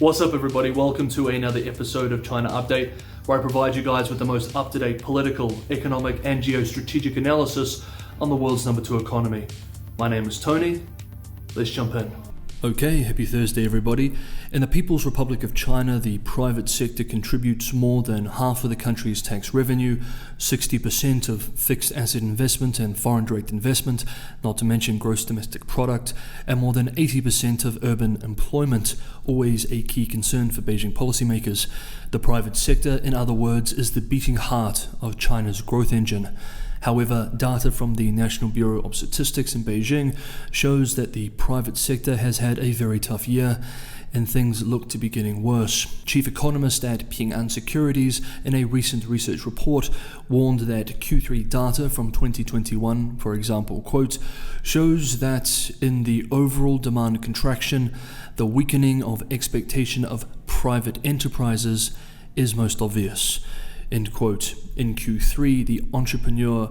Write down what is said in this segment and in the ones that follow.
What's up, everybody? Welcome to another episode of China Update, where I provide you guys with the most up-to-date political, economic, and geostrategic analysis on the world's number 2 economy. My name is Tony. Let's jump in. Okay, happy Thursday, everybody. In the People's Republic of China, the private sector contributes more than half of the country's tax revenue, 60% of fixed asset investment and foreign direct investment, not to mention gross domestic product, and more than 80% of urban employment, always a key concern for Beijing policymakers. The private sector, in other words, is the beating heart of China's growth engine. However, data from the National Bureau of Statistics in Beijing shows that the private sector has had a very tough year, and things look to be getting worse. Chief economist at Ping An Securities, in a recent research report, warned that Q3 data from 2021, for example, quote, shows that in the overall demand contraction, the weakening of expectation of private enterprises is most obvious. End quote. In Q3, the Entrepreneur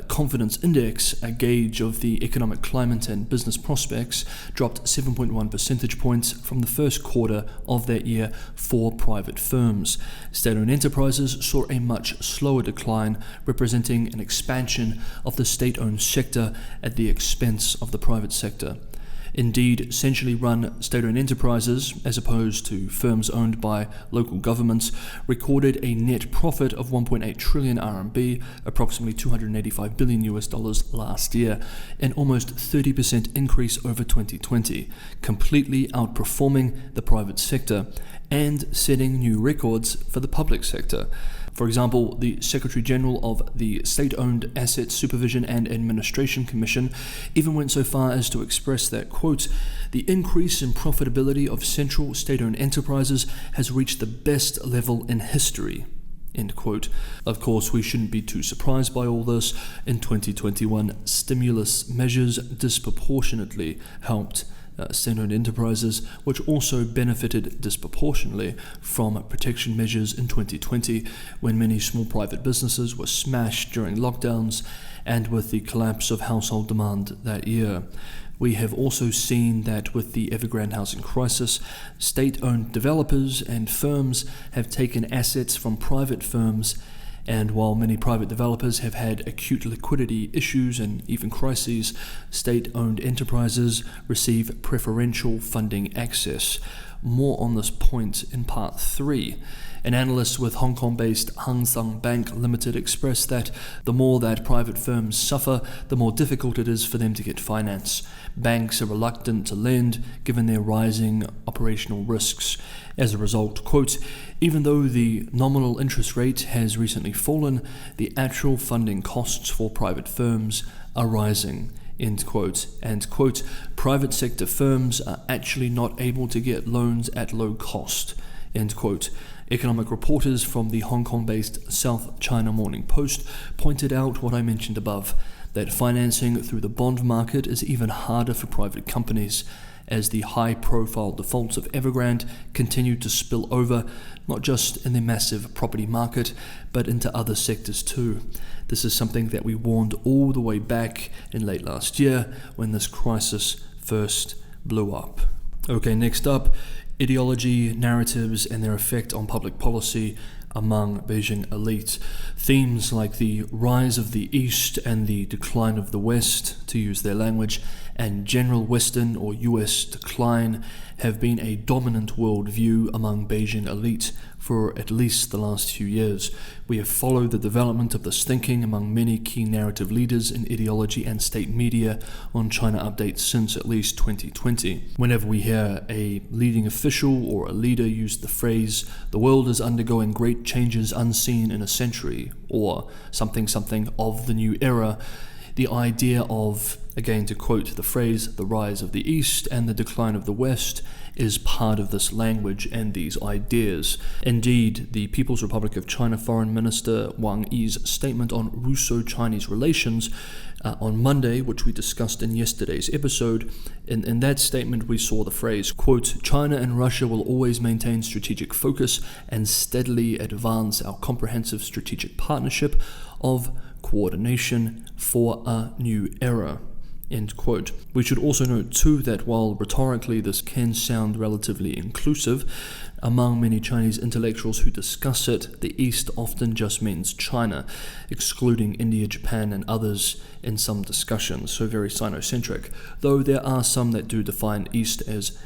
Confidence Index, a gauge of the economic climate and business prospects, dropped 7.1 percentage points from the first quarter of that year for private firms. State-owned enterprises saw a much slower decline, representing an expansion of the state-owned sector at the expense of the private sector. Indeed, centrally run state-owned enterprises, as opposed to firms owned by local governments, recorded a net profit of 1.8 trillion RMB, approximately $285 billion last year, an almost 30% increase over 2020, completely outperforming the private sector and setting new records for the public sector. For example, the Secretary General of the State-Owned Asset Supervision and Administration Commission even went so far as to express that, quote, the increase in profitability of central state-owned enterprises has reached the best level in history. End quote. Of course, we shouldn't be too surprised by all this. In 2021, stimulus measures disproportionately helped state-owned enterprises, which also benefited disproportionately from protection measures in 2020, when many small private businesses were smashed during lockdowns and with the collapse of household demand that year. We have also seen that with the Evergrande Housing Crisis, state-owned developers and firms have taken assets from private firms, and while many private developers have had acute liquidity issues and even crises, state-owned enterprises receive preferential funding access. More on this point in part 3. An analyst with Hong Kong-based Hang Seng Bank Limited expressed that the more that private firms suffer, the more difficult it is for them to get finance. Banks are reluctant to lend given their rising operational risks. As a result, quote, even though the nominal interest rate has recently fallen, the actual funding costs for private firms are rising. End quote. And quote, private sector firms are actually not able to get loans at low cost. End quote. Economic reporters from the Hong Kong-based South China Morning Post pointed out what I mentioned above, that financing through the bond market is even harder for private companies, as the high-profile defaults of Evergrande continue to spill over, not just in the massive property market, but into other sectors too. This is something that we warned all the way back in late last year when this crisis first blew up. Okay, next up, ideology, narratives, and their effect on public policy among Beijing elites. Themes like the rise of the East and the decline of the West, to use their language, and general Western or US decline have been a dominant worldview among Beijing elite for at least the last few years. We have followed the development of this thinking among many key narrative leaders in ideology and state media on China Update since at least 2020. Whenever we hear a leading official or a leader use the phrase, the world is undergoing great changes unseen in a century, or something of the new era, the idea of, again to quote the phrase, the rise of the East and the decline of the West is part of this language and these ideas. Indeed, the People's Republic of China Foreign Minister Wang Yi's statement on Russo-Chinese relations on Monday, which we discussed in yesterday's episode, in that statement we saw the phrase, quote, China and Russia will always maintain strategic focus and steadily advance our comprehensive strategic partnership of coordination for a new era. End quote. We should also note too that while rhetorically this can sound relatively inclusive, among many Chinese intellectuals who discuss it, the East often just means China, excluding India, Japan, and others in some discussions, so very Sinocentric, though there are some that do define East as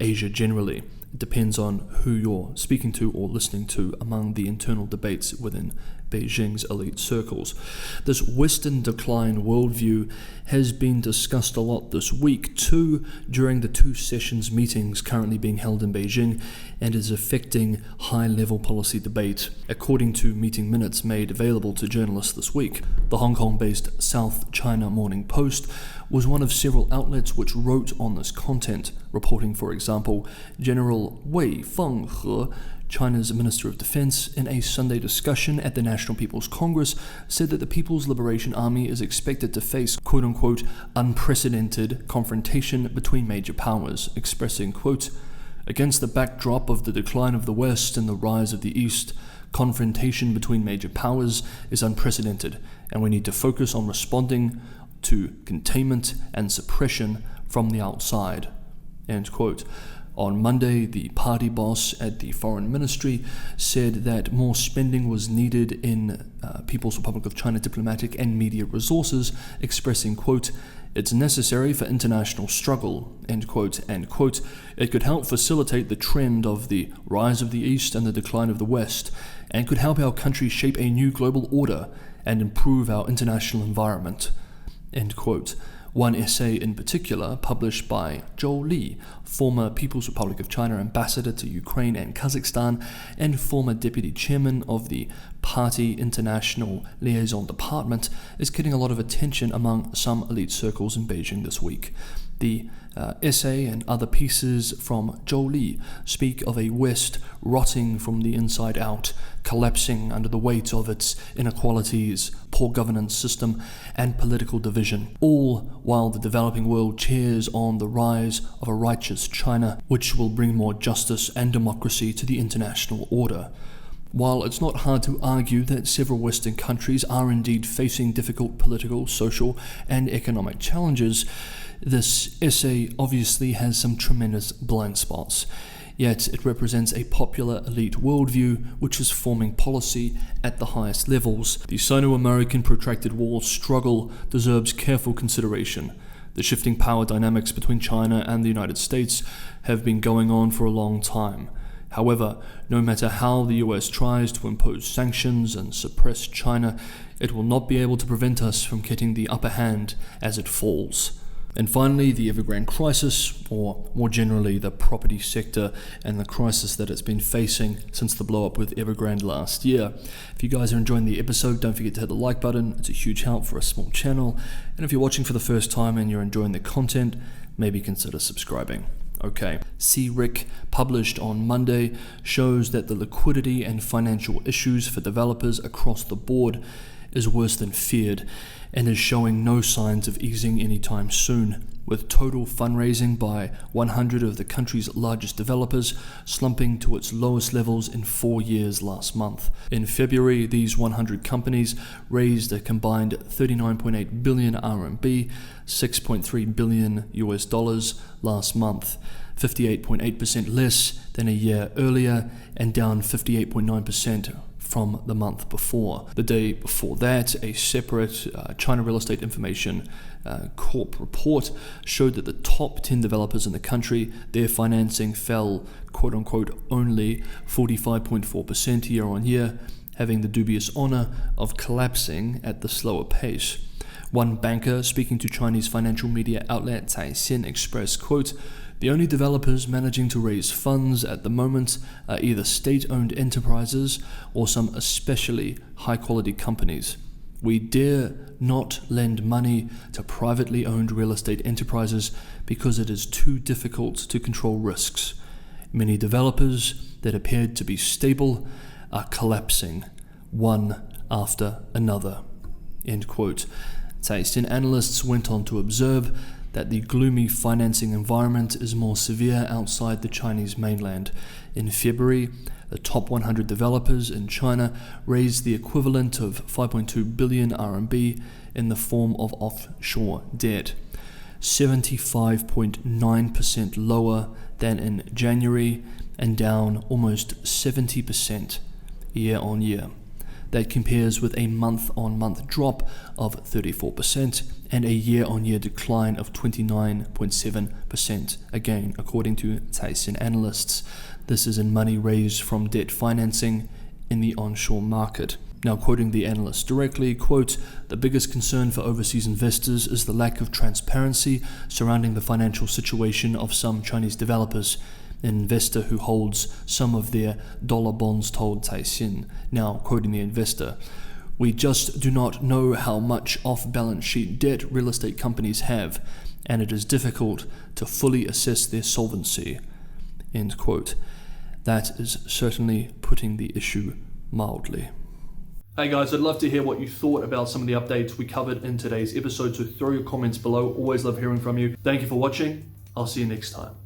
Asia generally. It depends on who you're speaking to or listening to among the internal debates within Beijing's elite circles. This Western decline worldview has been discussed a lot this week too during the 2 sessions meetings currently being held in Beijing and is affecting high-level policy debate, according to meeting minutes made available to journalists this week. The Hong Kong-based South China Morning Post was one of several outlets which wrote on this content, reporting, for example, General Wei Fenghe, China's Minister of Defense, in a Sunday discussion at the National People's Congress, said that the People's Liberation Army is expected to face quote-unquote unprecedented confrontation between major powers, expressing, quote, against the backdrop of the decline of the West and the rise of the East, confrontation between major powers is unprecedented, and we need to focus on responding to containment and suppression from the outside, end quote. On Monday, the party boss at the Foreign Ministry said that more spending was needed in People's Republic of China diplomatic and media resources, expressing, quote, it's necessary for international struggle, end quote, and, quote, it could help facilitate the trend of the rise of the East and the decline of the West, and could help our country shape a new global order and improve our international environment, end quote. One essay in particular, published by Zhou Li, former People's Republic of China ambassador to Ukraine and Kazakhstan, and former deputy chairman of the Party International Liaison Department, is getting a lot of attention among some elite circles in Beijing this week. The essay and other pieces from Zhou Li speak of a West rotting from the inside out, collapsing under the weight of its inequalities, poor governance system, and political division, all while the developing world cheers on the rise of a righteous China, which will bring more justice and democracy to the international order. While it's not hard to argue that several Western countries are indeed facing difficult political, social, and economic challenges, this essay obviously has some tremendous blind spots. Yet it represents a popular elite worldview which is forming policy at the highest levels. The Sino-American protracted war struggle deserves careful consideration. The shifting power dynamics between China and the United States have been going on for a long time. However, no matter how the US tries to impose sanctions and suppress China, it will not be able to prevent us from getting the upper hand as it falls. And finally, the Evergrande crisis, or more generally the property sector and the crisis that it's been facing since the blow-up with Evergrande last year. If you guys are enjoying the episode, don't forget to hit the like button. It's a huge help for a small channel. And if you're watching for the first time and you're enjoying the content, maybe consider subscribing. Okay, CRIC, published on Monday, shows that the liquidity and financial issues for developers across the board is worse than feared and is showing no signs of easing anytime soon, with total fundraising by 100 of the country's largest developers slumping to its lowest levels in 4 years last month. In February, these 100 companies raised a combined 39.8 billion RMB, $6.3 billion US dollars last month, 58.8% less than a year earlier and down 58.9% from the month before. The day before that, a separate China Real Estate Information Corp report showed that the top 10 developers in the country, their financing fell, quote-unquote, only 45.4% year on year, having the dubious honor of collapsing at the slower pace. One banker speaking to Chinese financial media outlet Caixin expressed, quote, the only developers managing to raise funds at the moment are either state-owned enterprises or some especially high-quality companies. We dare not lend money to privately owned real estate enterprises because it is too difficult to control risks. Many developers that appeared to be stable are collapsing, one after another. End quote. Caixin analysts went on to observe that the gloomy financing environment is more severe outside the Chinese mainland. In February, the top 100 developers in China raised the equivalent of 5.2 billion RMB in the form of offshore debt. 75.9% lower than in January and down almost 70% year on year. That compares with a month-on-month drop of 34% and a year-on-year decline of 29.7%, again, according to Caixin analysts. This is in money raised from debt financing in the onshore market. Now, quoting the analysts directly, quote, "The biggest concern for overseas investors is the lack of transparency surrounding the financial situation of some Chinese developers." An investor who holds some of their dollar bonds told Caixin, now quoting the investor, "We just do not know how much off-balance sheet debt real estate companies have, and it is difficult to fully assess their solvency." End quote. That is certainly putting the issue mildly. Hey guys, I'd love to hear what you thought about some of the updates we covered in today's episode, so throw your comments below. Always love hearing from you. Thank you for watching. I'll see you next time.